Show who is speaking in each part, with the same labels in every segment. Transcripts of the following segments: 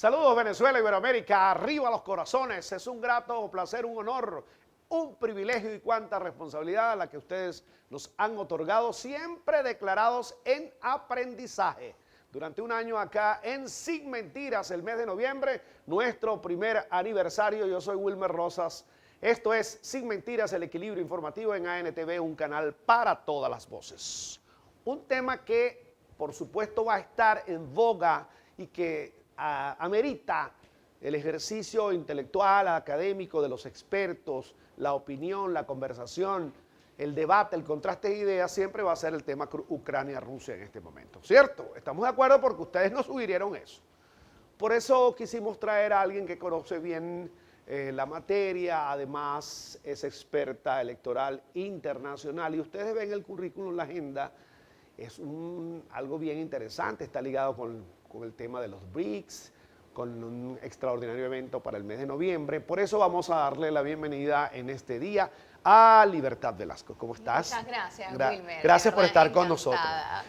Speaker 1: Saludos Venezuela, Iberoamérica, arriba los corazones. Es un grato placer, un honor, un privilegio y cuánta responsabilidad a la que ustedes nos han otorgado, siempre declarados en aprendizaje. Durante un año acá en Sin Mentiras, el mes de noviembre, nuestro primer aniversario. Yo soy Wilmer Rosas. Esto es Sin Mentiras, el equilibrio informativo en ANTV, un canal para todas las voces. Un tema que, por supuesto, va a estar en boga y que amerita el ejercicio intelectual, académico de los expertos, la opinión, la conversación, el debate, el contraste de ideas, siempre va a ser el tema Ucrania-Rusia en este momento, ¿cierto? Estamos de acuerdo porque ustedes nos sugirieron eso. Por eso quisimos traer a alguien que conoce bien la materia, además es experta electoral internacional y ustedes ven el currículum, la agenda, es algo bien interesante, está ligado con el tema de los BRICS, con un extraordinario evento para el mes de noviembre. Por eso vamos a darle la bienvenida en este día a Libertad Velasco. ¿Cómo estás?
Speaker 2: Muchas gracias, Wilmer.
Speaker 1: Gracias por estar con nosotros.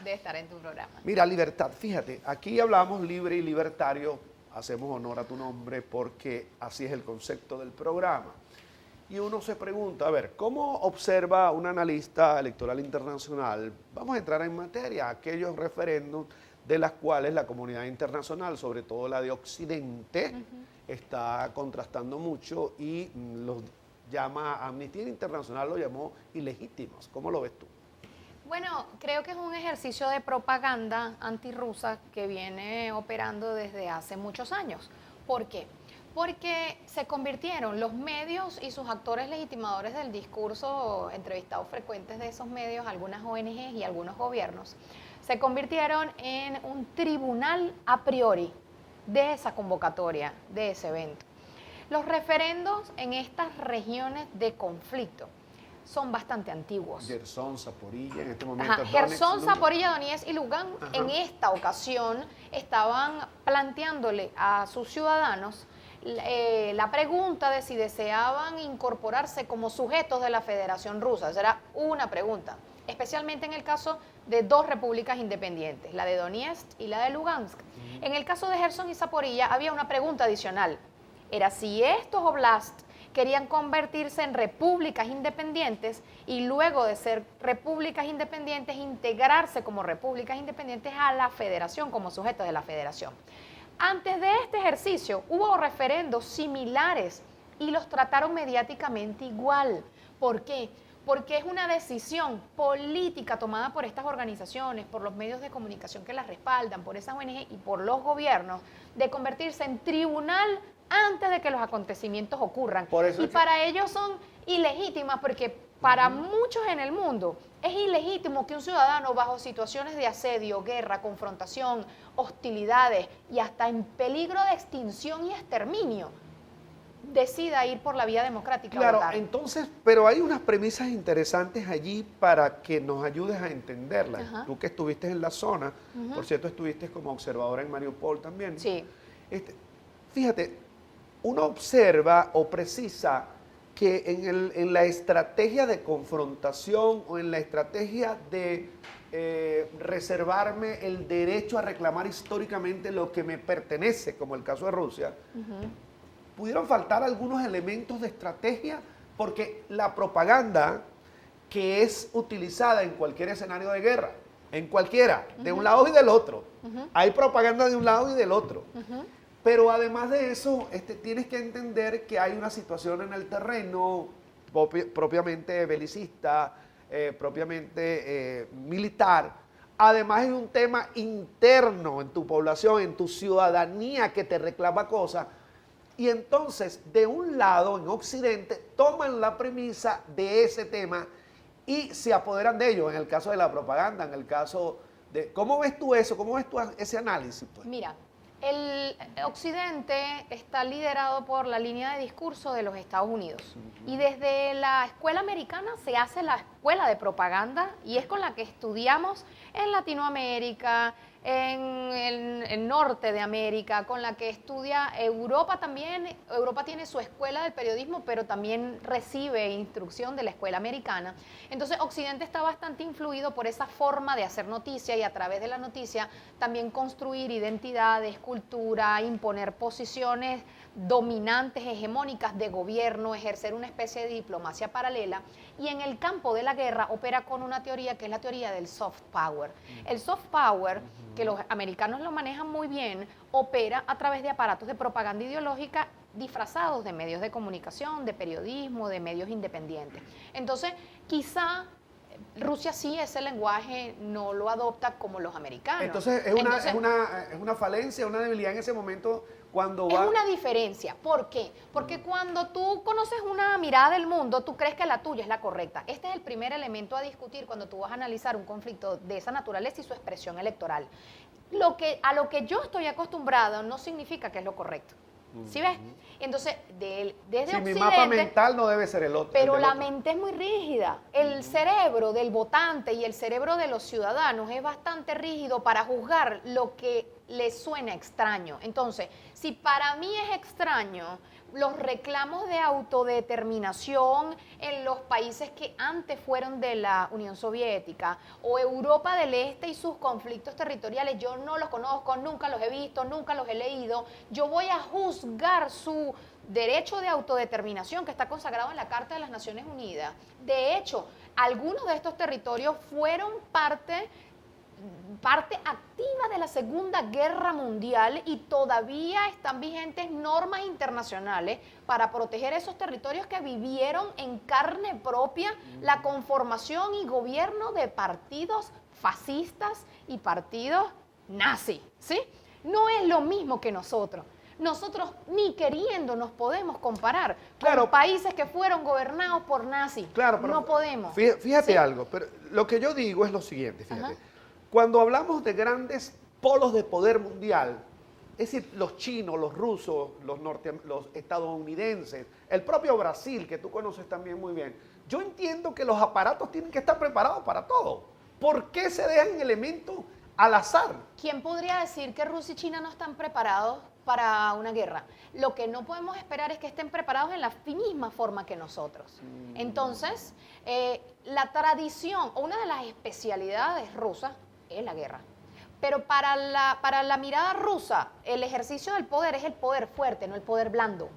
Speaker 2: De estar en tu programa.
Speaker 1: Mira, Libertad, fíjate, aquí hablamos libre y libertario, hacemos honor a tu nombre porque así es el concepto del programa. Y uno se pregunta, a ver, ¿cómo observa un analista electoral internacional? Vamos a entrar en materia, aquellos referéndums de las cuales la comunidad internacional, sobre todo la de Occidente, está contrastando mucho y los llama, Amnistía Internacional lo llamó ilegítimos. ¿Cómo lo ves tú?
Speaker 2: Bueno, creo que es un ejercicio de propaganda antirrusa que viene operando desde hace muchos años. ¿Por qué? Porque se convirtieron los medios y sus actores legitimadores del discurso, entrevistados frecuentes de esos medios, algunas ONGs y algunos gobiernos, se convirtieron en un tribunal a priori de esa convocatoria, de ese evento. Los referendos en estas regiones de conflicto son bastante antiguos.
Speaker 1: Gerson, Zaporilla, en este momento.
Speaker 2: Gerson, Zaporilla, Donetsk y Lugansk en esta ocasión estaban planteándole a sus ciudadanos la pregunta de si deseaban incorporarse como sujetos de la Federación Rusa. Esa era una pregunta, especialmente en el caso de dos repúblicas independientes, la de Donetsk y la de Lugansk. En el caso de Gerson y Zaporilla había una pregunta adicional. Era si estos oblasts querían convertirse en repúblicas independientes y luego de ser repúblicas independientes integrarse como repúblicas independientes a la federación, como sujetos de la federación. Antes de este ejercicio hubo referendos similares y los trataron mediáticamente igual. ¿Por qué? Porque es una decisión política tomada por estas organizaciones, por los medios de comunicación que las respaldan, por esas ONG y por los gobiernos, de convertirse en tribunal antes de que los acontecimientos ocurran. Y para ellos son ilegítimas porque para muchos en el mundo es ilegítimo que un ciudadano bajo situaciones de asedio, guerra, confrontación, hostilidades y hasta en peligro de extinción y exterminio decida ir por la vía democrática.
Speaker 1: Claro,
Speaker 2: a votar.
Speaker 1: entonces, pero hay unas premisas interesantes allí para que nos ayudes a entenderlas. Tú que estuviste en la zona, por cierto, estuviste como observadora en Mariupol también.
Speaker 2: Sí.
Speaker 1: Fíjate, uno observa o precisa que en la estrategia de confrontación o en la estrategia de reservarme el derecho a reclamar históricamente lo que me pertenece, como el caso de Rusia, pudieron faltar algunos elementos de estrategia porque la propaganda que es utilizada en cualquier escenario de guerra, en cualquiera, de un lado y del otro, hay propaganda de un lado y del otro. Pero además de eso, tienes que entender que hay una situación en el terreno propiamente belicista, propiamente militar. Además hay un tema interno en tu población, en tu ciudadanía que te reclama cosas. Y entonces, de un lado, en Occidente, toman la premisa de ese tema y se apoderan de ello, en el caso de la propaganda, en el caso de... ¿Cómo ves tú eso? ¿Cómo ves tú ese análisis? Pues?
Speaker 2: Mira, el Occidente está liderado por la línea de discurso de los Estados Unidos. Y desde la escuela americana se hace la escuela de propaganda y es con la que estudiamos en Latinoamérica, en el norte de América, con la que estudia Europa también. Europa tiene su escuela del periodismo, pero también recibe instrucción de la escuela americana. Entonces, Occidente está bastante influido por esa forma de hacer noticia y a través de la noticia también construir identidades, cultura, imponer posiciones dominantes, hegemónicas de gobierno, ejercer una especie de diplomacia paralela. Y en el campo de la guerra opera con una teoría que es la teoría del soft power. El soft power, que los americanos lo manejan muy bien, opera a través de aparatos de propaganda ideológica disfrazados de medios de comunicación, de periodismo, de medios independientes. Entonces, quizá Rusia sí ese lenguaje no lo adopta como los americanos.
Speaker 1: Entonces, es una falencia, una debilidad en ese momento cuando va...
Speaker 2: Es una diferencia. ¿Por qué? Porque cuando tú conoces una mirada del mundo, tú crees que la tuya es la correcta. Este es el primer elemento a discutir cuando tú vas a analizar un conflicto de esa naturaleza y su expresión electoral. A lo que yo estoy acostumbrado no significa que es lo correcto. ¿Sí ves? Entonces, desde Occidente...
Speaker 1: Mi mapa mental no debe ser el otro.
Speaker 2: Pero la mente es muy rígida. El cerebro del votante y el cerebro de los ciudadanos es bastante rígido para juzgar lo que les suena extraño. Entonces, si para mí es extraño los reclamos de autodeterminación en los países que antes fueron de la Unión Soviética o Europa del Este y sus conflictos territoriales, yo no los conozco, nunca los he visto, nunca los he leído, yo voy a juzgar su derecho de autodeterminación que está consagrado en la Carta de las Naciones Unidas. De hecho, algunos de estos territorios fueron parte activa de la Segunda Guerra Mundial y todavía están vigentes normas internacionales para proteger esos territorios que vivieron en carne propia la conformación y gobierno de partidos fascistas y partidos nazis, ¿sí? No es lo mismo que nosotros. Nosotros ni queriendo nos podemos comparar con países que fueron gobernados por nazis.
Speaker 1: Claro, pero
Speaker 2: no podemos.
Speaker 1: Fíjate
Speaker 2: ¿sí?
Speaker 1: algo, pero lo que yo digo es lo siguiente, fíjate.
Speaker 2: Ajá.
Speaker 1: Cuando hablamos de grandes polos de poder mundial, es decir, los chinos, los rusos, los estadounidenses, el propio Brasil, que tú conoces también muy bien, yo entiendo que los aparatos tienen que estar preparados para todo. ¿Por qué se dejan elementos al azar?
Speaker 2: ¿Quién podría decir que Rusia y China no están preparados para una guerra? Lo que no podemos esperar es que estén preparados en la misma forma que nosotros. Entonces, la tradición o una de las especialidades rusas es la guerra. Pero para la mirada rusa, el ejercicio del poder es el poder fuerte, no el poder blando.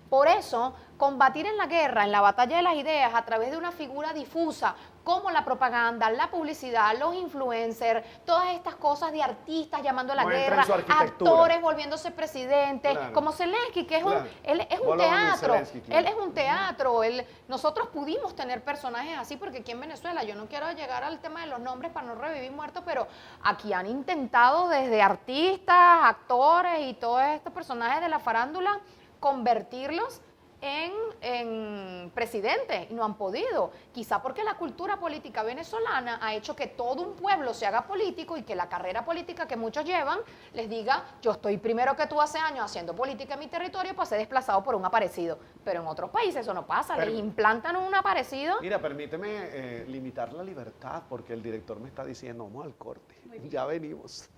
Speaker 2: Por eso, combatir en la guerra, en la batalla de las ideas, a través de una figura difusa, como la propaganda, la publicidad, los influencers, todas estas cosas de artistas llamando a la guerra, actores volviéndose presidentes, como Zelensky, que es él es un teatro, él es un teatro. Nosotros pudimos tener personajes así, porque aquí en Venezuela, yo no quiero llegar al tema de los nombres para no revivir muertos, pero aquí han intentado desde artistas, actores y todos estos personajes de la farándula, convertirlos en presidente y no han podido. Quizá porque la cultura política venezolana ha hecho que todo un pueblo se haga político y que la carrera política que muchos llevan les diga, yo estoy primero que tú hace años haciendo política en mi territorio para ser desplazado por un aparecido. Pero en otros países eso no pasa, les implantan un aparecido.
Speaker 1: Mira, permíteme limitar la libertad porque el director me está diciendo, vamos al corte, ya venimos.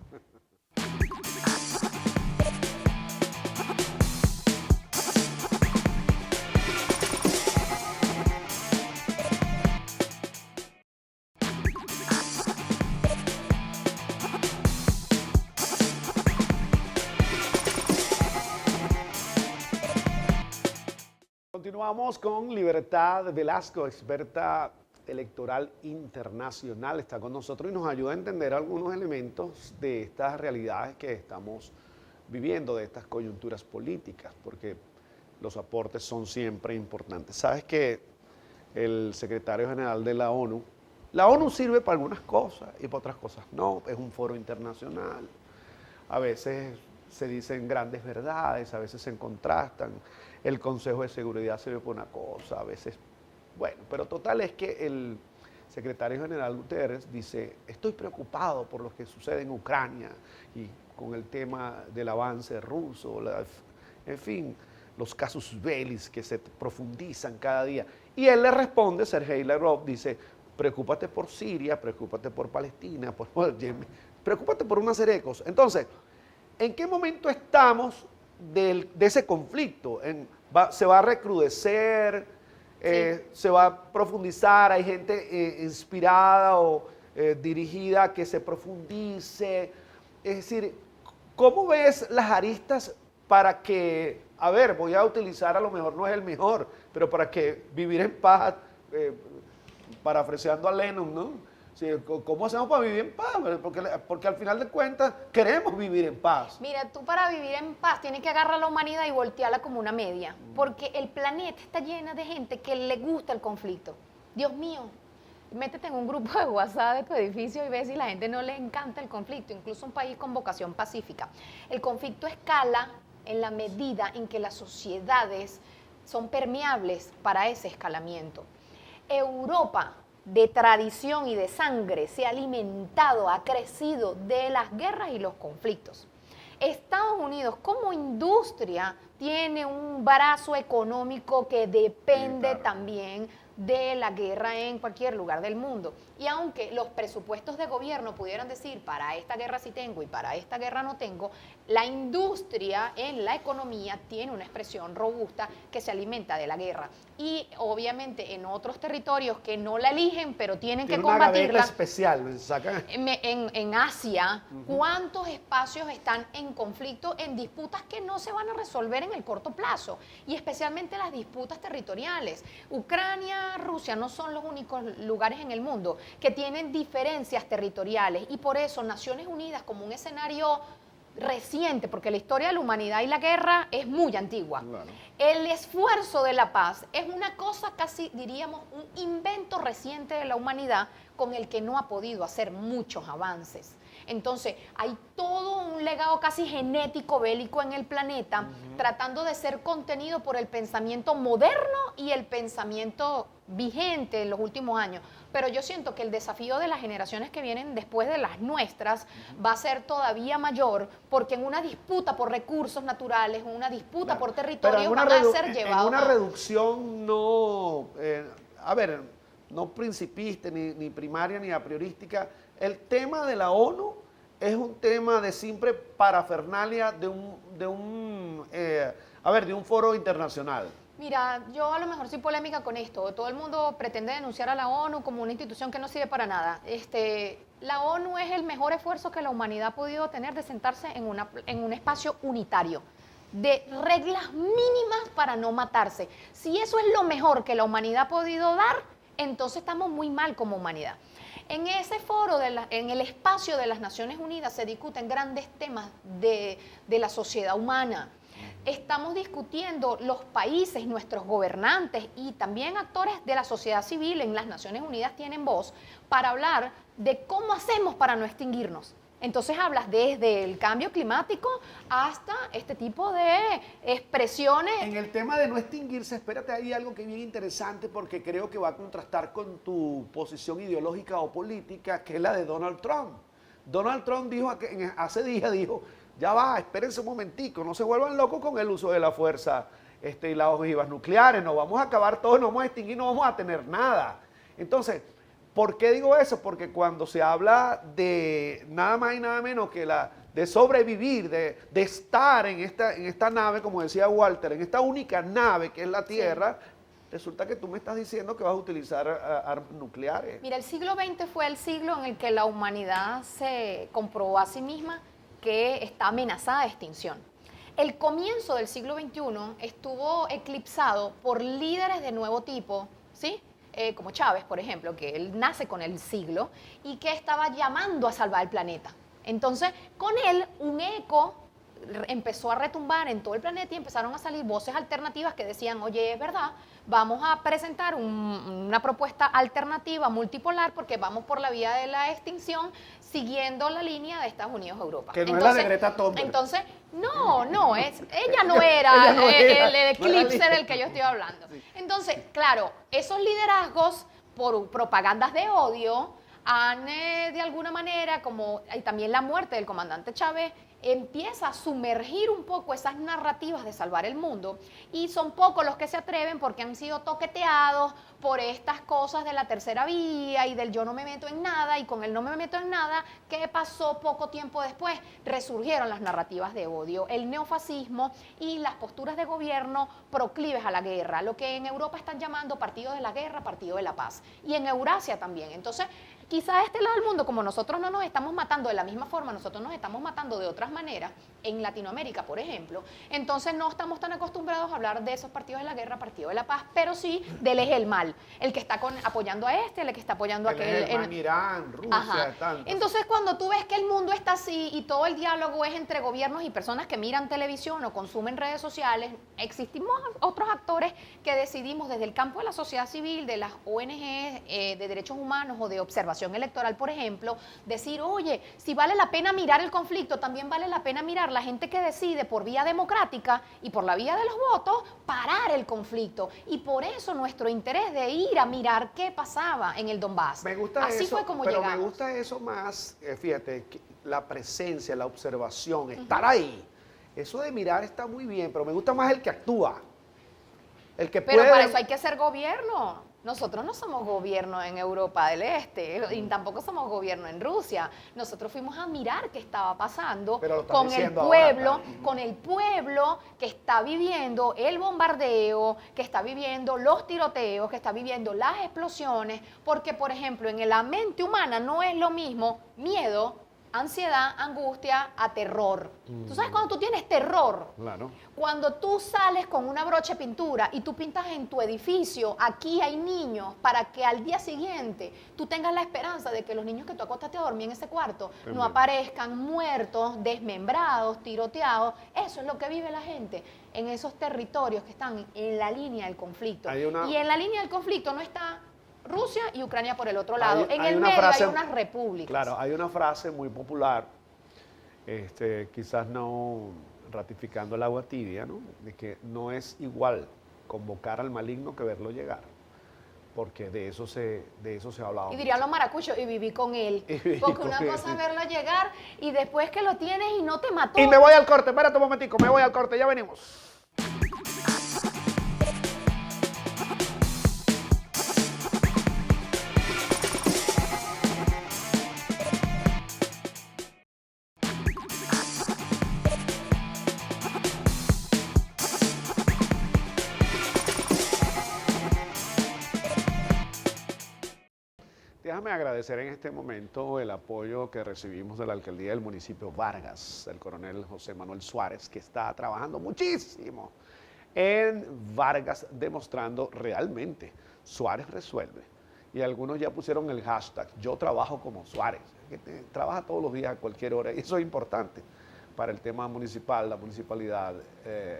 Speaker 1: Continuamos con Libertad Velasco, experta electoral internacional. Está con nosotros y nos ayuda a entender algunos elementos de estas realidades que estamos viviendo, de estas coyunturas políticas, porque los aportes son siempre importantes. Sabes que el secretario general de la ONU sirve para algunas cosas y para otras cosas no, es un foro internacional. A veces se dicen grandes verdades, a veces se contrastan. El Consejo de Seguridad sirve para una cosa, a veces, bueno, pero total es que el secretario general Guterres dice, estoy preocupado por lo que sucede en Ucrania y con el tema del avance ruso, en fin, los casus belli que se profundizan cada día. Y él le responde, Sergei Lavrov, dice, preocúpate por Siria, preocúpate por Palestina, por Yemen, preocúpate por una serie de cosas. Entonces, ¿en qué momento estamos de ese conflicto? ¿Se va a recrudecer? ¿Se va a profundizar? ¿Hay gente inspirada o dirigida a que se profundice? Es decir, ¿cómo ves las aristas para que, a ver, voy a utilizar, a lo mejor no es el mejor, pero para que vivir en paz, parafraseando a Lennon, ¿no? Sí, ¿cómo hacemos para vivir en paz? Porque al final de cuentas queremos vivir en paz.
Speaker 2: Mira, tú para vivir en paz tienes que agarrar a la humanidad y voltearla como una media, porque el planeta está lleno de gente que le gusta el conflicto. Dios mío, métete en un grupo de WhatsApp de tu edificio y ves si la gente no le encanta el conflicto, incluso un país con vocación pacífica. El conflicto escala en la medida en que las sociedades son permeables para ese escalamiento. Europa, de tradición y de sangre, se ha alimentado, ha crecido de las guerras y los conflictos. Estados Unidos como industria tiene un brazo económico que depende también de la guerra en cualquier lugar del mundo. Y aunque los presupuestos de gobierno pudieran decir, para esta guerra sí tengo y para esta guerra no tengo, la industria en la economía tiene una expresión robusta que se alimenta de la guerra. Y obviamente en otros territorios que no la eligen, pero tienen que combatirla.
Speaker 1: Una especial, sacan.
Speaker 2: En Asia, ¿cuántos espacios están en conflicto, en disputas que no se van a resolver en el corto plazo? Y especialmente las disputas territoriales. Ucrania, Rusia no son los únicos lugares en el mundo que tienen diferencias territoriales, y por eso Naciones Unidas, como un escenario reciente, porque la historia de la humanidad y la guerra es muy antigua. Claro. El esfuerzo de la paz es una cosa casi, diríamos, un invento reciente de la humanidad con el que no ha podido hacer muchos avances. Entonces, hay todo un legado casi genético bélico en el planeta, tratando de ser contenido por el pensamiento moderno y el pensamiento vigente en los últimos años. Pero yo siento que el desafío de las generaciones que vienen después de las nuestras va a ser todavía mayor, porque en una disputa por recursos naturales, en una disputa por territorio, van a ser llevados
Speaker 1: en una reducción no, no principista, ni primaria, ni a priorística. El tema de la ONU es un tema de simple parafernalia de un foro internacional.
Speaker 2: Mira, yo a lo mejor soy polémica con esto. Todo el mundo pretende denunciar a la ONU como una institución que no sirve para nada. La ONU es el mejor esfuerzo que la humanidad ha podido tener de sentarse en un espacio unitario, de reglas mínimas para no matarse. Si eso es lo mejor que la humanidad ha podido dar, entonces estamos muy mal como humanidad. En ese foro, en el espacio de las Naciones Unidas, se discuten grandes temas de la sociedad humana. Estamos discutiendo los países, nuestros gobernantes y también actores de la sociedad civil en las Naciones Unidas tienen voz para hablar de cómo hacemos para no extinguirnos. Entonces hablas desde el cambio climático hasta este tipo de expresiones.
Speaker 1: En el tema de no extinguirse, espérate, hay algo que es bien interesante porque creo que va a contrastar con tu posición ideológica o política, que es la de Donald Trump. Donald Trump dijo, hace días dijo, ya va, espérense un momentico, no se vuelvan locos con el uso de la fuerza y las ojivas nucleares, nos vamos a acabar todos, nos vamos a extinguir, no vamos a tener nada. Entonces, ¿por qué digo eso? Porque cuando se habla de nada más y nada menos que de sobrevivir, de estar en esta nave, como decía Walter, en esta única nave que es la Tierra, sí. Resulta que tú me estás diciendo que vas a utilizar armas nucleares.
Speaker 2: Mira, el siglo XX fue el siglo en el que la humanidad se comprobó a sí misma que está amenazada de extinción. El comienzo del siglo XXI estuvo eclipsado por líderes de nuevo tipo, ¿sí? Como Chávez, por ejemplo, que él nace con el siglo y que estaba llamando a salvar el planeta. Entonces, con él, un eco empezó a retumbar en todo el planeta y empezaron a salir voces alternativas que decían, oye, es verdad, vamos a presentar una propuesta alternativa multipolar porque vamos por la vía de la extinción siguiendo la línea de Estados Unidos-Europa.
Speaker 1: Que no es la de Greta Thunberg.
Speaker 2: Entonces, ella no era el eclipse del que yo estoy hablando. Entonces, claro, esos liderazgos por propagandas de odio han de alguna manera, y también la muerte del comandante Chávez, empieza a sumergir un poco esas narrativas de salvar el mundo y son pocos los que se atreven porque han sido toqueteados por estas cosas de la tercera vía y del yo no me meto en nada y con el no me meto en nada, ¿qué pasó poco tiempo después? Resurgieron las narrativas de odio, el neofascismo y las posturas de gobierno proclives a la guerra, lo que en Europa están llamando partido de la guerra, partido de la paz y en Eurasia también. Entonces, quizá este lado del mundo, como nosotros no nos estamos matando de la misma forma, nosotros nos estamos matando de otras maneras, en Latinoamérica, por ejemplo, entonces no estamos tan acostumbrados a hablar de esos partidos de la guerra, partido de la paz, pero sí del eje del mal, el que está apoyando a este, el que está apoyando a aquel.
Speaker 1: En Irán, Rusia, tanto.
Speaker 2: Entonces, cuando tú ves que el mundo está así y todo el diálogo es entre gobiernos y personas que miran televisión o consumen redes sociales, existimos otros actores que decidimos desde el campo de la sociedad civil, de las ONG de derechos humanos o de observación electoral, por ejemplo, decir, oye, si vale la pena mirar el conflicto, también vale la pena mirar la gente que decide por vía democrática y por la vía de los votos parar el conflicto. Y por eso nuestro interés de ir a mirar qué pasaba en el Donbass.
Speaker 1: Me gusta
Speaker 2: Así
Speaker 1: eso,
Speaker 2: fue como
Speaker 1: pero
Speaker 2: llegamos.
Speaker 1: me gusta eso más, fíjate, la presencia, la observación, estar ahí. Eso de mirar está muy bien, pero me gusta más el que actúa. El que
Speaker 2: Pero
Speaker 1: puede...
Speaker 2: para eso hay que ser gobierno. Nosotros no somos gobierno en Europa del Este y tampoco somos gobierno en Rusia. Nosotros fuimos a mirar qué estaba pasando con el pueblo, con el pueblo que está viviendo el bombardeo, que está viviendo los tiroteos, que está viviendo las explosiones, porque por ejemplo en la mente humana no es lo mismo miedo, ansiedad, angustia, a terror. ¿Tú sabes cuando tú tienes terror?
Speaker 1: Claro.
Speaker 2: Cuando tú sales con una brocha de pintura y tú pintas en tu edificio, aquí hay niños, para que al día siguiente tú tengas la esperanza de que los niños que tú acostaste a dormir en ese cuarto no aparezcan muertos, desmembrados, tiroteados. Eso es lo que vive la gente en esos territorios que están en la línea del conflicto. Y en la línea del conflicto no está Rusia y Ucrania por el otro lado. En el medio hay unas repúblicas.
Speaker 1: Claro, hay una frase muy popular, quizás no ratificando el agua tibia, ¿no? De que no es igual convocar al maligno que verlo llegar, porque de eso se ha hablado.
Speaker 2: Y dirían los maracuchos, y viví con él. Porque una cosa es verlo llegar y después que lo tienes y no te mató.
Speaker 1: Y me voy al corte, espérate un momentico, me voy al corte, ya venimos. Déjame agradecer en este momento el apoyo que recibimos de la alcaldía del municipio Vargas, el coronel José Manuel Suárez, que está trabajando muchísimo en Vargas, demostrando realmente Suárez resuelve. Y algunos ya pusieron el hashtag, yo trabajo como Suárez, que trabaja todos los días a cualquier hora, y eso es importante para el tema municipal, la municipalidad,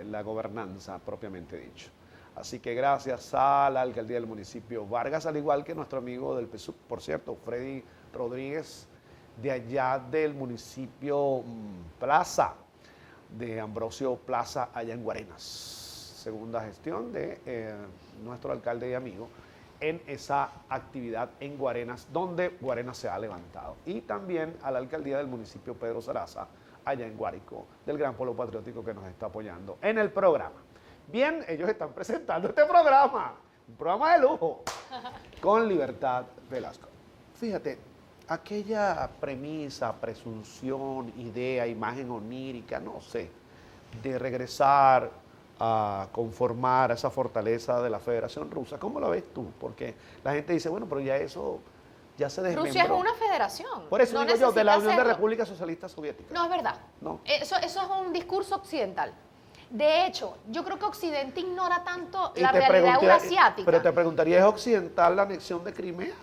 Speaker 1: la gobernanza propiamente dicho. Así que gracias a la alcaldía del municipio Vargas, al igual que nuestro amigo del PSUV, por cierto, Freddy Rodríguez, de allá del municipio Plaza, de Ambrosio Plaza, allá en Guarenas. Segunda gestión de nuestro alcalde y amigo en esa actividad en Guarenas, donde Guarenas se ha levantado. Y también a la alcaldía del municipio Pedro Saraza, allá en Guárico, del Gran Polo Patriótico que nos está apoyando en el programa. Bien, ellos están presentando este programa, un programa de lujo, con Libertad Velasco. Fíjate, aquella premisa, presunción, idea, imagen onírica, no sé, de regresar a conformar esa fortaleza de la Federación Rusa, ¿cómo lo ves tú? Porque la gente dice, bueno, pero ya eso ya se desmembró.
Speaker 2: Rusia es una federación.
Speaker 1: Por eso
Speaker 2: no
Speaker 1: digo yo, de la Unión de
Speaker 2: hacerlo.
Speaker 1: Repúblicas Socialistas Soviéticas.
Speaker 2: No, es verdad.
Speaker 1: No.
Speaker 2: Eso es un discurso occidental. De hecho, yo creo que Occidente ignora tanto la realidad eurasiática.
Speaker 1: Pero te preguntaría, ¿es occidental la anexión de Crimea?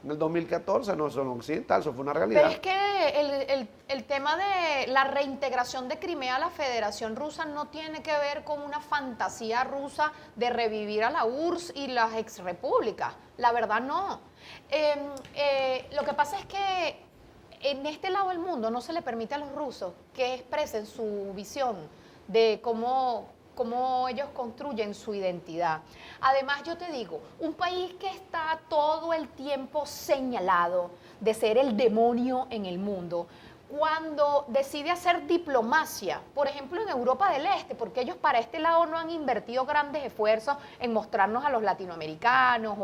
Speaker 1: En el 2014, no, eso no es occidental, eso fue una realidad.
Speaker 2: Pero es que el tema de la reintegración de Crimea a la Federación Rusa no tiene que ver con una fantasía rusa de revivir a la URSS y las exrepúblicas. La verdad no. Lo que pasa es que en este lado del mundo no se le permite a los rusos que expresen su visión de cómo ellos construyen su identidad. Además, yo te digo, un país que está todo el tiempo señalado de ser el demonio en el mundo, cuando decide hacer diplomacia, por ejemplo en Europa del Este, porque ellos para este lado no han invertido grandes esfuerzos en mostrarnos a los latinoamericanos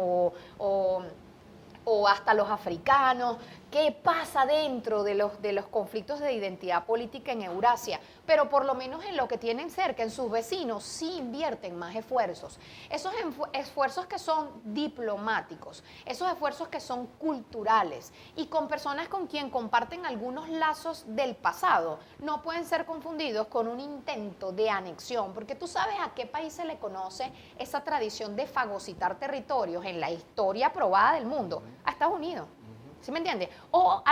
Speaker 2: o hasta los africanos, qué pasa dentro de los conflictos de identidad política en Eurasia, pero por lo menos en lo que tienen cerca, en sus vecinos, sí invierten más esfuerzos. Esos esfuerzos que son diplomáticos, esos esfuerzos que son culturales y con personas con quien comparten algunos lazos del pasado, no pueden ser confundidos con un intento de anexión, porque tú sabes a qué país se le conoce esa tradición de fagocitar territorios en la historia probada del mundo, a Estados Unidos. ¿Sí me entiendes? O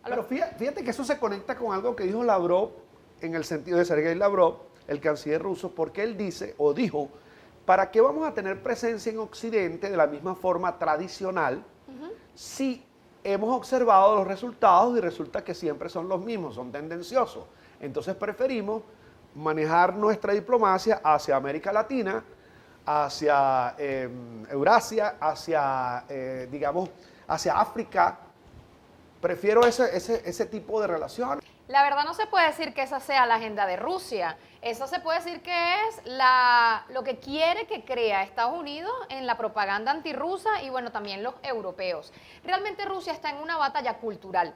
Speaker 1: Pero fíjate que eso se conecta con algo que dijo Lavrov, en el sentido de Sergei Lavrov, el canciller ruso, porque él dice o dijo, ¿para qué vamos a tener presencia en Occidente de la misma forma tradicional si hemos observado los resultados y resulta que siempre son los mismos, son tendenciosos? Entonces preferimos manejar nuestra diplomacia hacia América Latina, hacia Eurasia, hacia, digamos, hacia África. Prefiero ese tipo de relaciones.
Speaker 2: La verdad no se puede decir que esa sea la agenda de Rusia. Eso se puede decir que es lo que quiere que crea Estados Unidos en la propaganda antirrusa y bueno, también los europeos. Realmente Rusia está en una batalla cultural.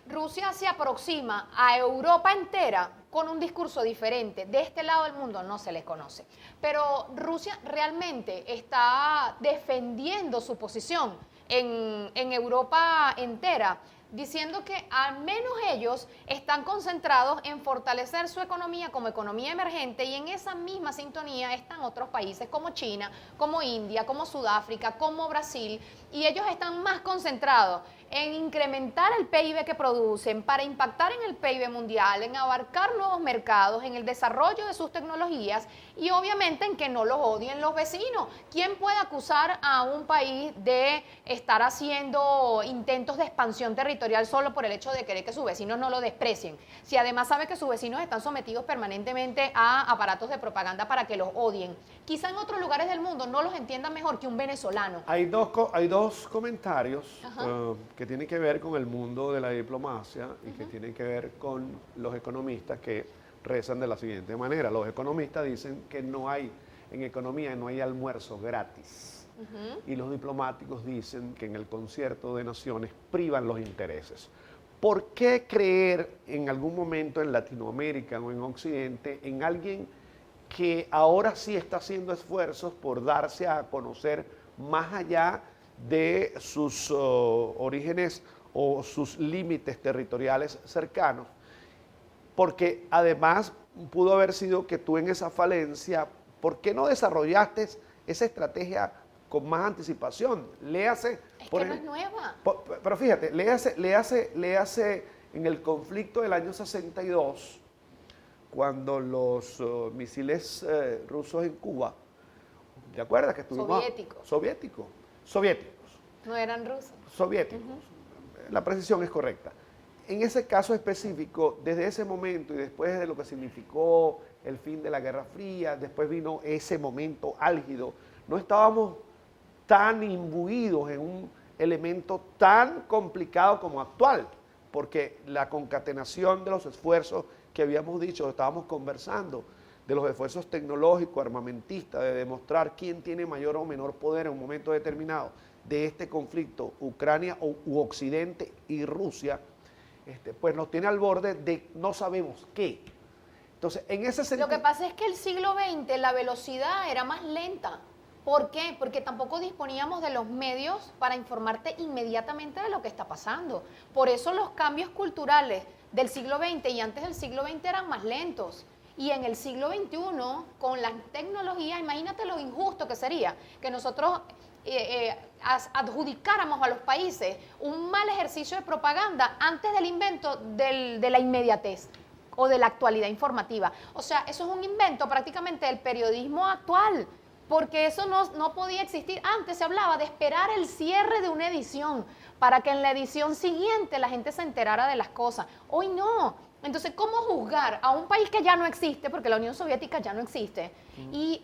Speaker 2: Rusia se aproxima a Europa entera con un discurso diferente. De este lado del mundo no se les conoce. Pero Rusia realmente está defendiendo su posición en Europa entera, diciendo que al menos ellos están concentrados en fortalecer su economía como economía emergente y en esa misma sintonía están otros países como China, como India, como Sudáfrica, como Brasil, y ellos están más concentrados en incrementar el PIB que producen para impactar en el PIB mundial, en abarcar nuevos mercados, en el desarrollo de sus tecnologías y obviamente en que no los odien los vecinos. ¿Quién puede acusar a un país de estar haciendo intentos de expansión territorial solo por el hecho de querer que sus vecinos no lo desprecien? Si además sabe que sus vecinos están sometidos permanentemente a aparatos de propaganda para que los odien. Quizá en otros lugares del mundo no los entiendan mejor que un venezolano.
Speaker 1: Hay dos comentarios que tienen que ver con el mundo de la diplomacia y que tienen que ver con los economistas que rezan de la siguiente manera. Los economistas dicen que en economía no hay almuerzo gratis. Y los diplomáticos dicen que en el concierto de naciones privan los intereses. ¿Por qué creer en algún momento en Latinoamérica o en Occidente en alguien que ahora sí está haciendo esfuerzos por darse a conocer más allá de sus orígenes o sus límites territoriales cercanos? Porque además pudo haber sido que tú en esa falencia, ¿por qué no desarrollaste esa estrategia con más anticipación? Léase.
Speaker 2: Es que no es nueva.
Speaker 1: Pero fíjate, léase en el conflicto del año 62, cuando los misiles rusos en Cuba, ¿te acuerdas que estuvimos? Soviéticos.
Speaker 2: No eran rusos.
Speaker 1: Soviéticos. La precisión es correcta. En ese caso específico, desde ese momento y después de lo que significó el fin de la Guerra Fría, después vino ese momento álgido, no estábamos tan imbuidos en un elemento tan complicado como actual, porque la concatenación de los esfuerzos que habíamos dicho, estábamos conversando, de los esfuerzos tecnológicos, armamentistas, de demostrar quién tiene mayor o menor poder en un momento determinado de este conflicto, Ucrania u Occidente y Rusia, pues nos tiene al borde de no sabemos qué. Entonces, en ese sentido...
Speaker 2: Lo que pasa es que el siglo XX la velocidad era más lenta. ¿Por qué? Porque tampoco disponíamos de los medios para informarte inmediatamente de lo que está pasando. Por eso los cambios culturales del siglo XX y antes del siglo XX eran más lentos. Y en el siglo XXI, con las tecnologías, imagínate lo injusto que sería que nosotros adjudicáramos a los países un mal ejercicio de propaganda antes del invento de la inmediatez o de la actualidad informativa. O sea, eso es un invento prácticamente del periodismo actual, porque eso no podía existir. Antes se hablaba de esperar el cierre de una edición para que en la edición siguiente la gente se enterara de las cosas. Hoy no. Entonces, ¿cómo juzgar a un país que ya no existe, porque la Unión Soviética ya no existe, y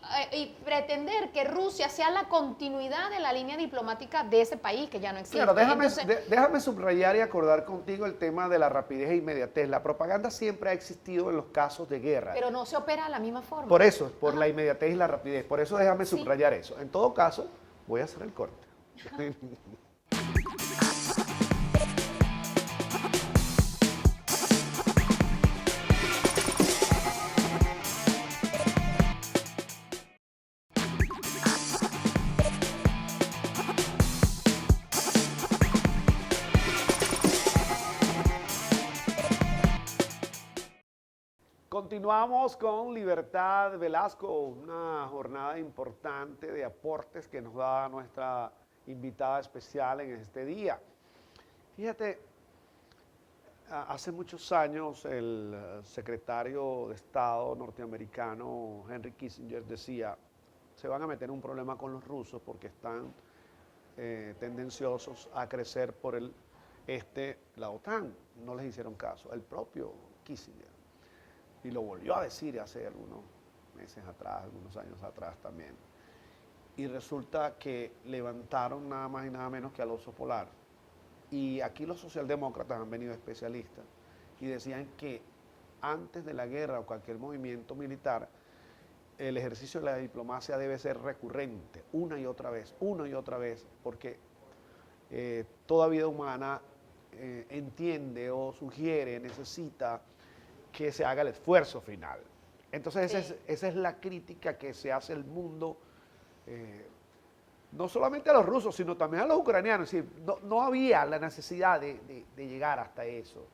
Speaker 2: pretender que Rusia sea la continuidad de la línea diplomática de ese país que ya no existe?
Speaker 1: Claro, déjame,
Speaker 2: Entonces,
Speaker 1: déjame subrayar y acordar contigo el tema de la rapidez e inmediatez. La propaganda siempre ha existido en los casos de guerra.
Speaker 2: pero no se opera de la misma forma.
Speaker 1: Por eso, por
Speaker 2: Ajá.
Speaker 1: la inmediatez y la rapidez. Por eso déjame
Speaker 2: Sí.
Speaker 1: subrayar eso. En todo caso, voy a hacer el corte. Continuamos con Libertad Velasco, una jornada importante de aportes que nos da nuestra invitada especial en este día. Fíjate, hace muchos años el secretario de Estado norteamericano Henry Kissinger decía, se van a meter en un problema con los rusos porque están tendenciosos a crecer por el la OTAN. No les hicieron caso, el propio Kissinger. Y lo volvió a decir hace algunos meses atrás, algunos años atrás también. Y resulta que levantaron nada más y nada menos que al oso polar. Y aquí los socialdemócratas han venido especialistas y decían que antes de la guerra o cualquier movimiento militar, el ejercicio de la diplomacia debe ser recurrente, una y otra vez, porque toda vida humana entiende o sugiere, necesita que se haga el esfuerzo final. Entonces esa es la crítica que se hace al mundo, no solamente a los rusos, sino también a los ucranianos. Es decir, no había la necesidad de llegar hasta eso.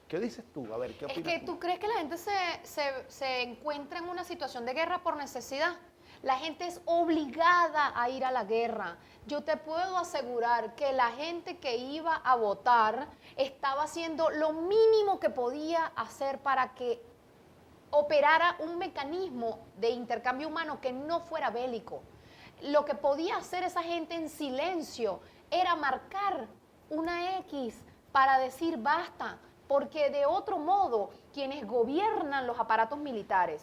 Speaker 1: ¿Qué dices tú? A ver, ¿qué opinas
Speaker 2: Es que tú crees que la gente se encuentra en una situación de guerra por necesidad. La gente es obligada a ir a la guerra. Yo te puedo asegurar que la gente que iba a votar estaba haciendo lo mínimo que podía hacer para que operara un mecanismo de intercambio humano que no fuera bélico. Lo que podía hacer esa gente en silencio era marcar una X para decir basta, porque de otro modo quienes gobiernan los aparatos militares,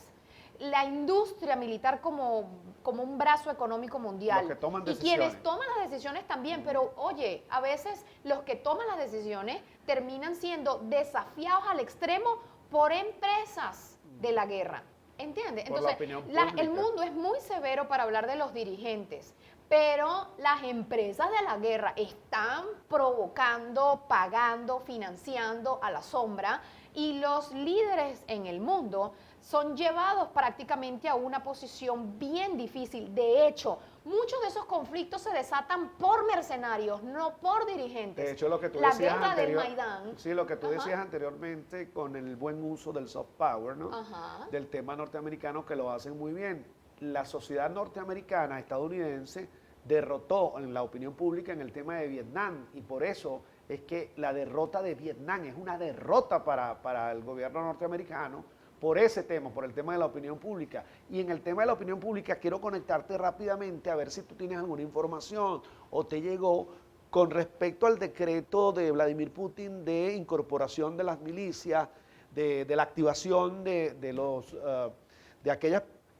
Speaker 2: la industria militar como un brazo económico mundial.
Speaker 1: Los que toman
Speaker 2: y
Speaker 1: decisiones.
Speaker 2: quienes toman las decisiones también, pero oye, a veces los que toman las decisiones terminan siendo desafiados al extremo por empresas de la guerra. ¿Entiendes?
Speaker 1: Por la
Speaker 2: Entonces,
Speaker 1: opinión pública.
Speaker 2: el mundo es muy severo para hablar de los dirigentes, pero las empresas de la guerra están provocando, pagando, financiando a la sombra, y los líderes en el mundo son llevados prácticamente a una posición bien difícil. De hecho, muchos de esos conflictos se desatan por mercenarios, no por dirigentes.
Speaker 1: De hecho, lo que tú
Speaker 2: la
Speaker 1: decías
Speaker 2: guerra del
Speaker 1: anterior,
Speaker 2: Maidán.
Speaker 1: sí, lo que tú
Speaker 2: Ajá.
Speaker 1: decías anteriormente con el buen uso del soft power, ¿no?
Speaker 2: Ajá.
Speaker 1: Del tema norteamericano, que lo hacen muy bien. La sociedad norteamericana, estadounidense, derrotó en la opinión pública en el tema de Vietnam, y por eso es que la derrota de Vietnam es una derrota para el gobierno norteamericano por ese tema, por el tema de la opinión pública. Y en el tema de la opinión pública quiero conectarte rápidamente a ver si tú tienes alguna información o te llegó con respecto al decreto de Vladimir Putin de incorporación de las milicias, de la activación de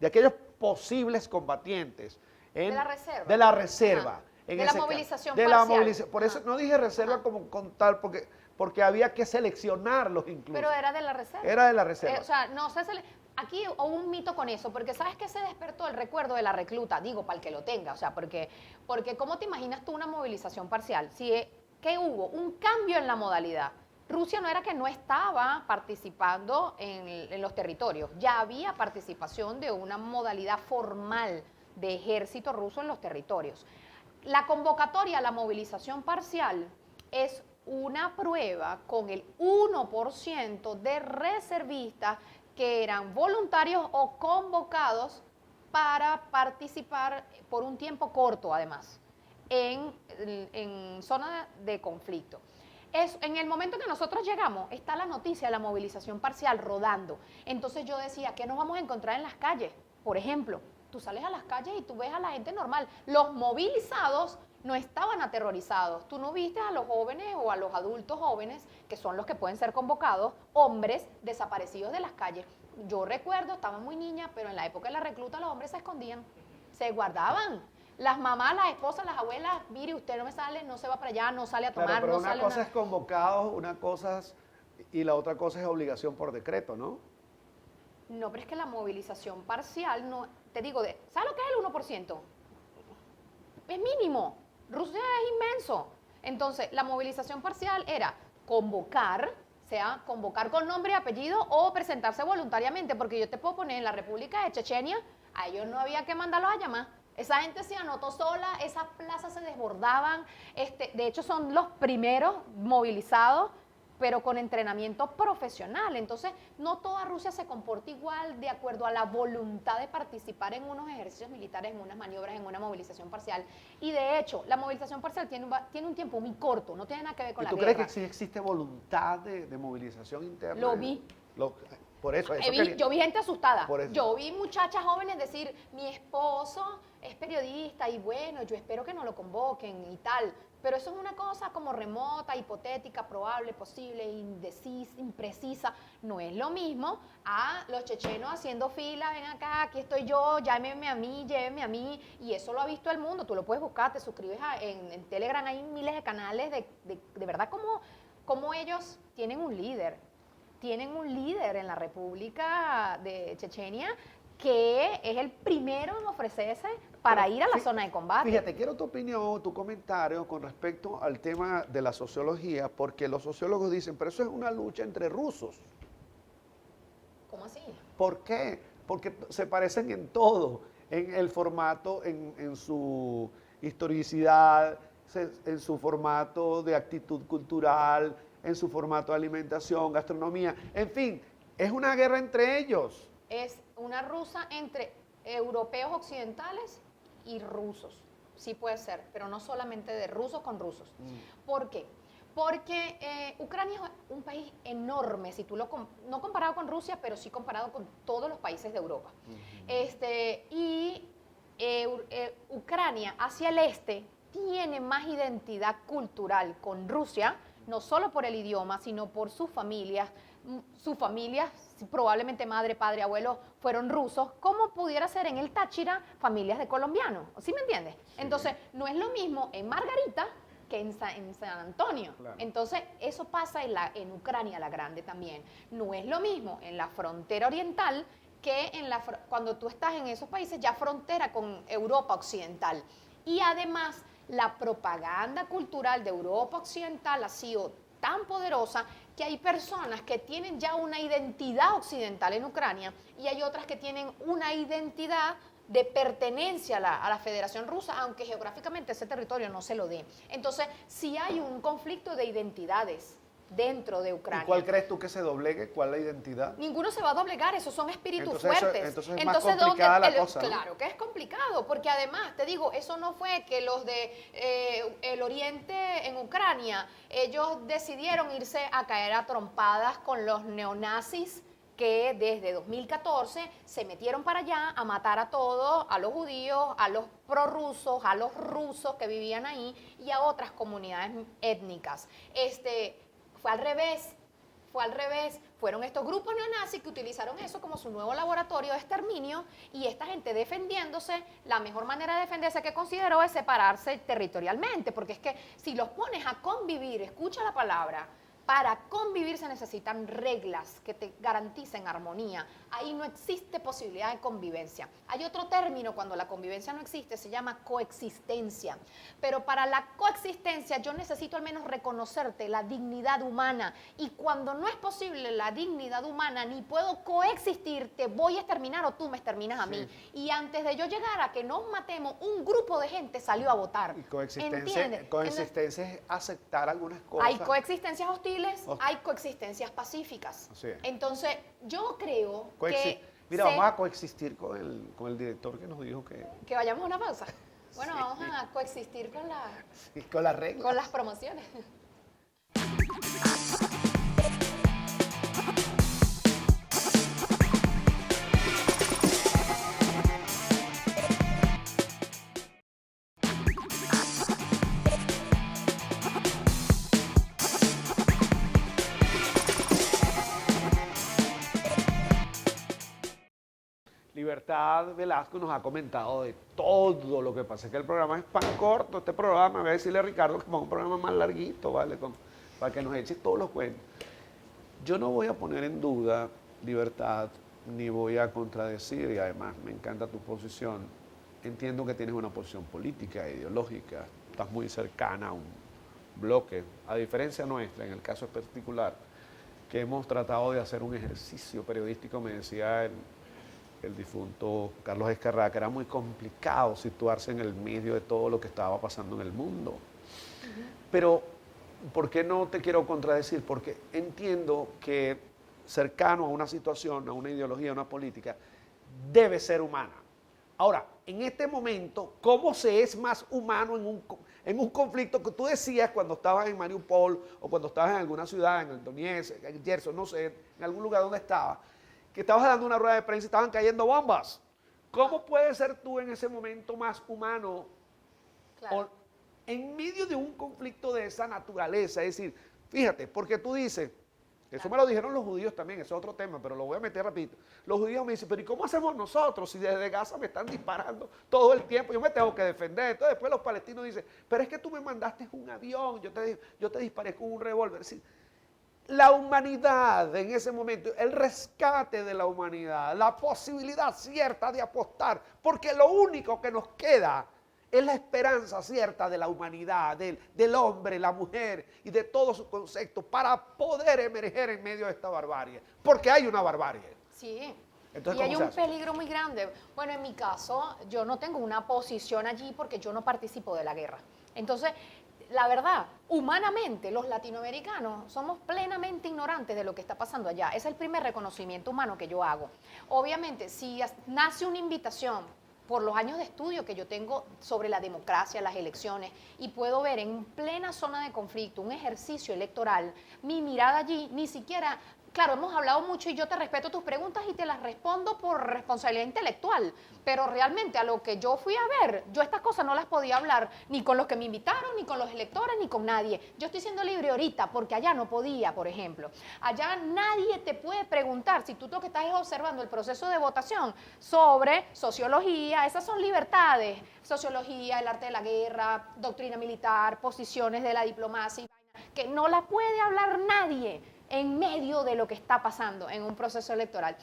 Speaker 1: aquellos posibles combatientes.
Speaker 2: De la reserva.
Speaker 1: De la reserva.
Speaker 2: Ajá.
Speaker 1: En
Speaker 2: De la
Speaker 1: ese caso.
Speaker 2: movilización
Speaker 1: De la
Speaker 2: parcial.
Speaker 1: movilización. Por eso
Speaker 2: Ajá.
Speaker 1: no dije reserva
Speaker 2: Ajá.
Speaker 1: como con tal, porque había que seleccionarlos incluso.
Speaker 2: Pero era de la reserva.
Speaker 1: Era de la reserva.
Speaker 2: O sea, no sé, aquí hubo un mito con eso, porque ¿sabes qué se despertó? El recuerdo de la recluta, digo, para el que lo tenga, o sea, porque ¿cómo te imaginas tú una movilización parcial? ¿Qué hubo? Un cambio en la modalidad. Rusia no era que no estaba participando en los territorios, ya había participación de una modalidad formal de ejército ruso en los territorios. La convocatoria a la movilización parcial es una prueba con el 1% de reservistas que eran voluntarios o convocados para participar por un tiempo corto, además, en zona de conflicto. En el momento que nosotros llegamos, está la noticia de la movilización parcial rodando. Entonces yo decía, ¿qué nos vamos a encontrar en las calles? Por ejemplo, tú sales a las calles y tú ves a la gente normal. Los movilizados no estaban aterrorizados. Tú no viste a los jóvenes o a los adultos jóvenes, que son los que pueden ser convocados, hombres desaparecidos de las calles. Yo recuerdo, estaba muy niña, pero en la época de la recluta los hombres se escondían, se guardaban. Las mamás, las esposas, las abuelas, mire, usted no me sale, no se va para allá, no sale a tomar,
Speaker 1: Claro, pero
Speaker 2: no
Speaker 1: una
Speaker 2: sale
Speaker 1: cosa es convocados, una cosa y la otra cosa es obligación por decreto, ¿no?
Speaker 2: No, pero es que la movilización parcial, no, te digo, ¿sabes lo que es el 1%? Es mínimo. Rusia es inmenso. Entonces, la movilización parcial era convocar, sea convocar con nombre y apellido o presentarse voluntariamente, porque yo te puedo poner en la República de Chechenia, a ellos no había que mandarlos a llamar. Esa gente se anotó sola, esas plazas se desbordaban, de hecho son los primeros movilizados, pero con entrenamiento profesional. Entonces, no toda Rusia se comporta igual de acuerdo a la voluntad de participar en unos ejercicios militares, en unas maniobras, en una movilización parcial. Y de hecho, la movilización parcial tiene un tiempo muy corto, no tiene nada que ver con
Speaker 1: ¿Y
Speaker 2: la
Speaker 1: tú
Speaker 2: guerra.
Speaker 1: crees que sí existe voluntad de movilización interna?
Speaker 2: Lo vi.
Speaker 1: Por eso
Speaker 2: Yo vi gente asustada.
Speaker 1: Por eso.
Speaker 2: Yo vi muchachas jóvenes decir, mi esposo es periodista y bueno, yo espero que no lo convoquen y tal. Pero eso es una cosa como remota, hipotética, probable, posible, indecisa, imprecisa. No es lo mismo a los chechenos haciendo fila, ven acá, aquí estoy yo, llámenme a mí, llévenme a mí. Y eso lo ha visto el mundo, tú lo puedes buscar, te suscribes en Telegram, hay miles de canales de verdad como ellos tienen un líder. Tienen un líder en la República de Chechenia que es el primero en ofrecerse para ir a la zona de combate.
Speaker 1: Fíjate, quiero tu opinión, tu comentario con respecto al tema de la sociología, porque los sociólogos dicen, pero eso es una lucha entre rusos.
Speaker 2: ¿Cómo así?
Speaker 1: ¿Por qué? Porque se parecen en todo, en el formato, en su historicidad, en su formato de actitud cultural, en su formato de alimentación, gastronomía, en fin, es una guerra entre ellos.
Speaker 2: Es una rusa entre europeos occidentales y rusos. Sí puede ser, pero no solamente de rusos con rusos. ¿Por qué? Porque Ucrania es un país enorme, si tú no comparado con Rusia, pero sí comparado con todos los países de Europa. Ucrania hacia el este tiene más identidad cultural con Rusia, no solo por el idioma, sino por sus familias. Sus familias, probablemente madre, padre, abuelo, fueron rusos, como pudiera ser en el Táchira familias de colombianos. ¿Sí me entiendes? Sí. Entonces, no es lo mismo en Margarita que en San Antonio. Claro. Entonces, eso pasa en Ucrania la Grande también. No es lo mismo en la frontera oriental que cuando tú estás en esos países ya frontera con Europa Occidental. Y además, la propaganda cultural de Europa Occidental ha sido tan poderosa que hay personas que tienen ya una identidad occidental en Ucrania y hay otras que tienen una identidad de pertenencia a la Federación Rusa, aunque geográficamente ese territorio no se lo dé. Entonces, sí hay un conflicto de identidades dentro de Ucrania.
Speaker 1: ¿Y cuál crees tú que se doblegue? ¿Cuál es la identidad?
Speaker 2: Ninguno se va a doblegar, esos son espíritus
Speaker 1: fuertes.
Speaker 2: Entonces
Speaker 1: es más complicada la cosa, ¿no?
Speaker 2: Claro que es complicado, porque además, te digo, eso no fue que los de el Oriente en Ucrania, ellos decidieron irse a caer a trompadas con los neonazis que desde 2014 se metieron para allá a matar a todos, a los judíos, a los prorrusos, a los rusos que vivían ahí y a otras comunidades étnicas. Fue al revés, fueron estos grupos neonazis que utilizaron eso como su nuevo laboratorio de exterminio y esta gente defendiéndose, la mejor manera de defenderse que consideró es separarse territorialmente, porque es que si los pones a convivir, escucha la palabra, para convivir se necesitan reglas que te garanticen armonía. Ahí no existe posibilidad de convivencia. Hay otro término cuando la convivencia no existe, se llama coexistencia. Pero para la coexistencia yo necesito al menos reconocerte la dignidad humana. Y cuando no es posible la dignidad humana, ni puedo coexistir, te voy a exterminar o tú me exterminas a mí. Y antes de yo llegar a que nos matemos, un grupo de gente salió a votar.
Speaker 1: Y coexistencia es aceptar algunas cosas.
Speaker 2: Hay coexistencias hostiles, hay coexistencias pacíficas. Entonces, yo creo que...
Speaker 1: Mira, vamos a coexistir con el director que nos dijo que...
Speaker 2: Que vayamos a una pausa. Bueno, vamos a coexistir con
Speaker 1: con las reglas.
Speaker 2: Con las promociones.
Speaker 1: Libertad Velasco nos ha comentado de todo lo que pasa. Es que el programa es tan corto, este programa, voy a decirle a Ricardo que ponga un programa más larguito, ¿vale? Para que nos eche todos los cuentos. Yo no voy a poner en duda, Libertad, ni voy a contradecir, y además me encanta tu posición. Entiendo que tienes una posición política, ideológica, estás muy cercana a un bloque, a diferencia nuestra, en el caso particular, que hemos tratado de hacer un ejercicio periodístico, me decía el difunto Carlos Escarrá, que era muy complicado situarse en el medio de todo lo que estaba pasando en el mundo. Pero, ¿por qué no te quiero contradecir? Porque entiendo que cercano a una situación, a una ideología, a una política, debe ser humana. Ahora, en este momento, ¿cómo se es más humano en un conflicto que tú decías cuando estabas en Mariupol o cuando estabas en alguna ciudad, en el Donetsk, en Gerson, no sé, en algún lugar donde estabas, que estabas dando una rueda de prensa y estaban cayendo bombas? ¿Cómo puedes ser tú en ese momento más humano
Speaker 2: Claro.
Speaker 1: en medio de un conflicto de esa naturaleza? Es decir, fíjate, porque tú dices, eso me lo dijeron los judíos también, ese es otro tema, pero lo voy a meter rapidito. Los judíos me dicen, pero ¿y cómo hacemos nosotros si desde Gaza me están disparando todo el tiempo? Yo me tengo que defender. Entonces después los palestinos dicen, pero es que tú me mandaste un avión, yo te disparé con un revólver. Es decir, la humanidad en ese momento, el rescate de la humanidad, la posibilidad cierta de apostar, porque lo único que nos queda es la esperanza cierta de la humanidad, del hombre, la mujer y de todos sus conceptos para poder emerger en medio de esta barbarie, porque hay una barbarie.
Speaker 2: Sí.
Speaker 1: Entonces,
Speaker 2: Y hay
Speaker 1: ¿cómo
Speaker 2: un
Speaker 1: se hace?
Speaker 2: peligro muy grande. Bueno, en mi caso, yo no tengo una posición allí porque yo no participo de la guerra. Entonces, la verdad, humanamente, los latinoamericanos somos plenamente ignorantes de lo que está pasando allá. Ese es el primer reconocimiento humano que yo hago. Obviamente, si nace una invitación por los años de estudio que yo tengo sobre la democracia, las elecciones, y puedo ver en plena zona de conflicto un ejercicio electoral, mi mirada allí ni siquiera... Claro, hemos hablado mucho y yo te respeto tus preguntas y te las respondo por responsabilidad intelectual, pero realmente a lo que yo fui a ver, yo estas cosas no las podía hablar ni con los que me invitaron, ni con los electores, ni con nadie. Yo estoy siendo libre ahorita porque allá no podía, por ejemplo. Allá nadie te puede preguntar, si tú lo que estás es observando el proceso de votación sobre sociología, esas son libertades, sociología, el arte de la guerra, doctrina militar, posiciones de la diplomacia, que no la puede hablar nadie en medio de lo que está pasando en un proceso electoral.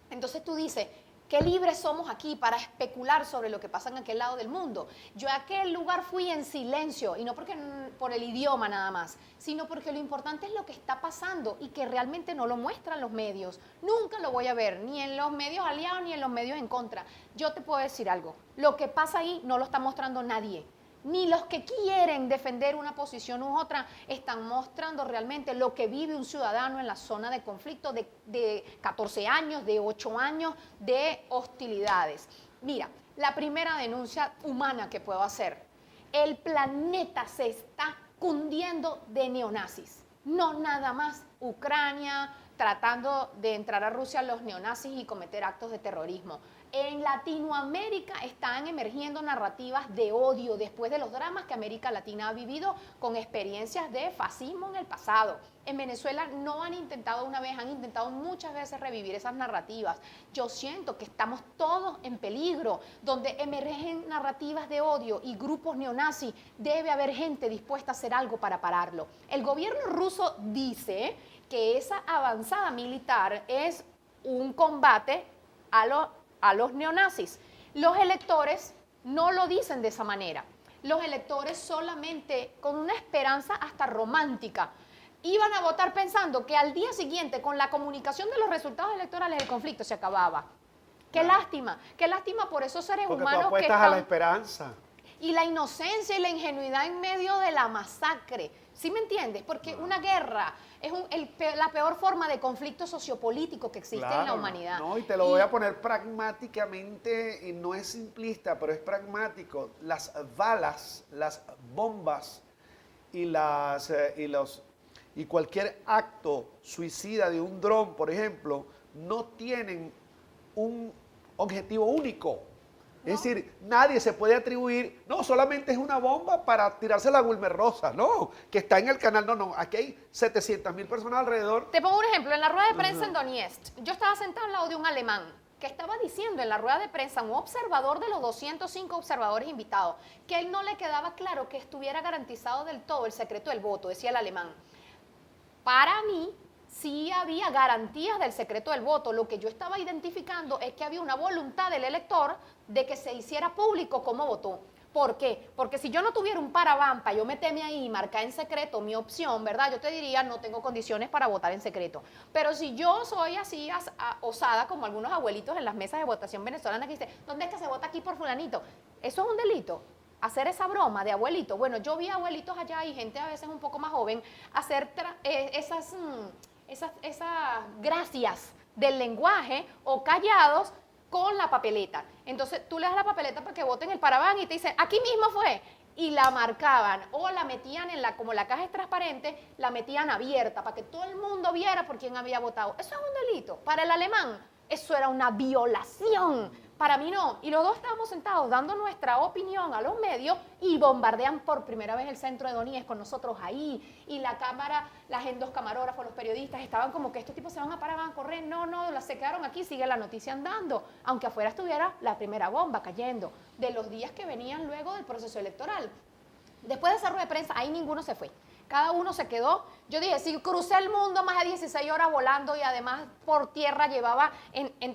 Speaker 2: Entonces tú dices, qué libres somos aquí para especular sobre lo que pasa en aquel lado del mundo. Yo a aquel lugar fui en silencio, y no porque por el idioma nada más, sino porque lo importante es lo que está pasando y que realmente no lo muestran los medios. Nunca lo voy a ver, ni en los medios aliados ni en los medios en contra. Yo te puedo decir algo, lo que pasa ahí no lo está mostrando nadie. Ni los que quieren defender una posición u otra están mostrando realmente lo que vive un ciudadano en la zona de conflicto de 14 años, de 8 años, de hostilidades. Mira, la primera denuncia humana que puedo hacer, el planeta se está cundiendo de neonazis. No nada más Ucrania tratando de entrar a Rusia los neonazis y cometer actos de terrorismo. En Latinoamérica están emergiendo narrativas de odio después de los dramas que América Latina ha vivido con experiencias de fascismo en el pasado. En Venezuela no han intentado una vez, han intentado muchas veces revivir esas narrativas. Yo siento que estamos todos en peligro, donde emergen narrativas de odio y grupos neonazis. Debe haber gente dispuesta a hacer algo para pararlo. El gobierno ruso dice que esa avanzada militar es un combate a los neonazis. Los electores no lo dicen de esa manera. Los electores solamente con una esperanza hasta romántica iban a votar pensando que al día siguiente, con la comunicación de los resultados electorales, el conflicto se acababa. Qué lástima por esos seres
Speaker 1: Porque tú
Speaker 2: humanos que
Speaker 1: apuestas a la esperanza.
Speaker 2: y la inocencia y la ingenuidad en medio de la masacre. ¿Sí me entiendes? Porque una guerra es la peor forma de conflicto sociopolítico que existe en la humanidad.
Speaker 1: No, y te lo voy a poner pragmáticamente, y no es simplista, pero es pragmático. Las balas, las bombas y cualquier acto suicida de un dron, por ejemplo, no tienen un objetivo único. Es decir, nadie se puede atribuir, no, solamente es una bomba para tirársela a Wilmer Rosa, no, que está en el canal, no, aquí hay 700.000 personas alrededor.
Speaker 2: Te pongo un ejemplo, en la rueda de prensa en Donetsk, yo estaba sentada al lado de un alemán que estaba diciendo en la rueda de prensa un observador de los 205 observadores invitados, que él no le quedaba claro que estuviera garantizado del todo el secreto del voto, decía el alemán. Para mí, sí había garantías del secreto del voto. Lo que yo estaba identificando es que había una voluntad del elector de que se hiciera público cómo votó. ¿Por qué? Porque si yo no tuviera un parabán para yo meterme ahí y marcar en secreto mi opción, ¿verdad? Yo te diría, no tengo condiciones para votar en secreto. Pero si yo soy así osada, como algunos abuelitos en las mesas de votación venezolanas que dicen, ¿dónde es que se vota aquí por fulanito? Eso es un delito. Hacer esa broma de abuelito. Bueno, yo vi abuelitos allá y gente a veces un poco más joven hacer esas gracias del lenguaje o callados con la papeleta. Entonces tú le das la papeleta para que voten el parabán y te dicen, aquí mismo fue. Y la marcaban o la metían como la caja es transparente, la metían abierta para que todo el mundo viera por quién había votado. Eso es un delito. Para el alemán, eso era una violación. Para mí no. Y los dos estábamos sentados dando nuestra opinión a los medios y bombardean por primera vez el centro de Doníes con nosotros ahí. Y la cámara, dos camarógrafos, los periodistas, estaban como que estos tipos se van a parar, van a correr. No, se quedaron aquí, sigue la noticia andando. Aunque afuera estuviera la primera bomba cayendo de los días que venían luego del proceso electoral. Después de esa rueda de prensa, ahí ninguno se fue. Cada uno se quedó. Yo dije, si crucé el mundo más de 16 horas volando y además por tierra llevaba,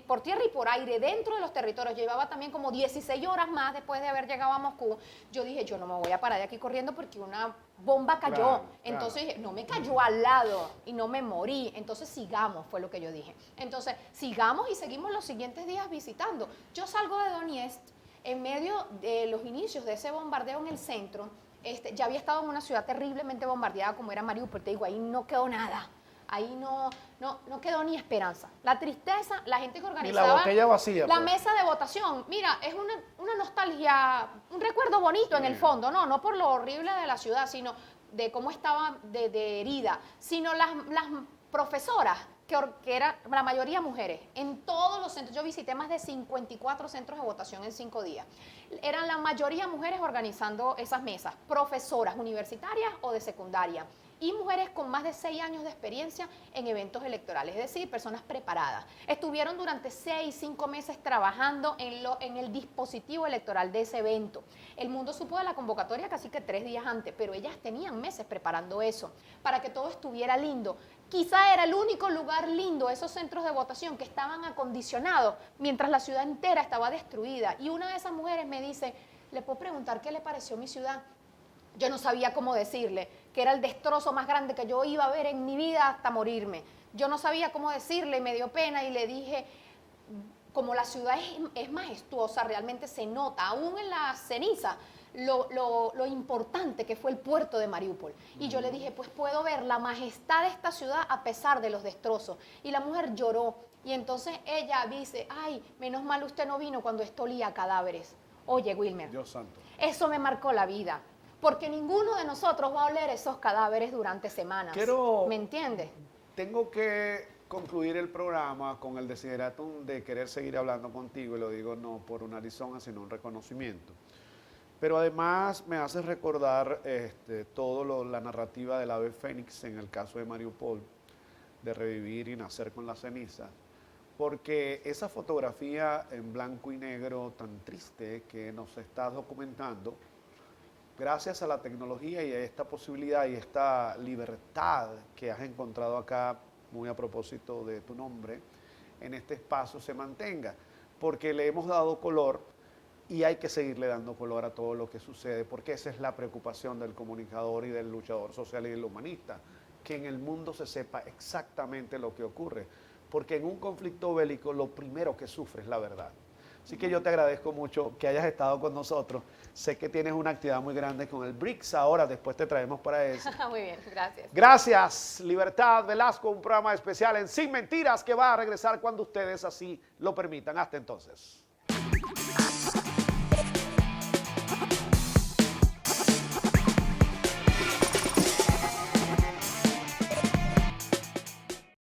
Speaker 2: por tierra y por aire, dentro de los territorios, llevaba también como 16 horas más después de haber llegado a Moscú. Yo dije, yo no me voy a parar de aquí corriendo porque una bomba cayó. Claro. Entonces dije, no me cayó al lado y no me morí. Entonces sigamos, fue lo que yo dije. Entonces sigamos y seguimos los siguientes días visitando. Yo salgo de Donetsk en medio de los inicios de ese bombardeo en el centro. Ya había estado en una ciudad terriblemente bombardeada como era Mariupol, te digo, ahí no quedó nada, ahí no quedó ni esperanza. La tristeza, la gente que organizaba,
Speaker 1: y la botella vacía,
Speaker 2: la
Speaker 1: pues.
Speaker 2: Mesa de votación, mira, es una nostalgia, un recuerdo bonito en el fondo, no por lo horrible de la ciudad, sino de cómo estaba de herida, sino las profesoras, que eran la mayoría mujeres, en todos los centros. Yo visité más de 54 centros de votación en 5 días. Eran la mayoría mujeres organizando esas mesas, profesoras universitarias o de secundaria, y mujeres con más de 6 años de experiencia en eventos electorales, es decir, personas preparadas. Estuvieron durante 5 meses trabajando en el dispositivo electoral de ese evento. El mundo supo de la convocatoria casi que 3 días antes, pero ellas tenían meses preparando eso, para que todo estuviera lindo. Quizá era el único lugar lindo, esos centros de votación que estaban acondicionados, mientras la ciudad entera estaba destruida. Y una de esas mujeres me dice, ¿le puedo preguntar qué le pareció mi ciudad? Yo no sabía cómo decirle, que era el destrozo más grande que yo iba a ver en mi vida hasta morirme. Yo no sabía cómo decirle, me dio pena y le dije, como la ciudad es majestuosa, realmente se nota, aún en la ceniza, lo importante que fue el puerto de Mariupol. Y yo le dije, pues puedo ver la majestad de esta ciudad a pesar de los destrozos. Y la mujer lloró. Y entonces ella dice, ay, menos mal usted no vino cuando esto olía a cadáveres. Oye, Wilmer,
Speaker 1: Dios santo,
Speaker 2: eso me marcó la vida. Porque ninguno de nosotros va a oler esos cadáveres durante semanas. ¿Me entiendes?
Speaker 1: Tengo que concluir el programa con el desideratum de querer seguir hablando contigo, y lo digo no por una lisonja, sino un reconocimiento. Pero además me hace recordar la narrativa del ave fénix en el caso de Mariupol, de revivir y nacer con la ceniza, porque esa fotografía en blanco y negro tan triste que nos estás documentando, gracias a la tecnología y a esta posibilidad y esta libertad que has encontrado acá, muy a propósito de tu nombre, en este espacio se mantenga, porque le hemos dado color y hay que seguirle dando color a todo lo que sucede, porque esa es la preocupación del comunicador y del luchador social y del humanista, que en el mundo se sepa exactamente lo que ocurre, porque en un conflicto bélico lo primero que sufre es la verdad. Así que yo te agradezco mucho que hayas estado con nosotros. Sé que tienes una actividad muy grande con el BRICS ahora, después te traemos para eso.
Speaker 2: Muy bien, gracias.
Speaker 1: Gracias, Libertad Velasco, un programa especial en Sin Mentiras que va a regresar cuando ustedes así lo permitan. Hasta entonces.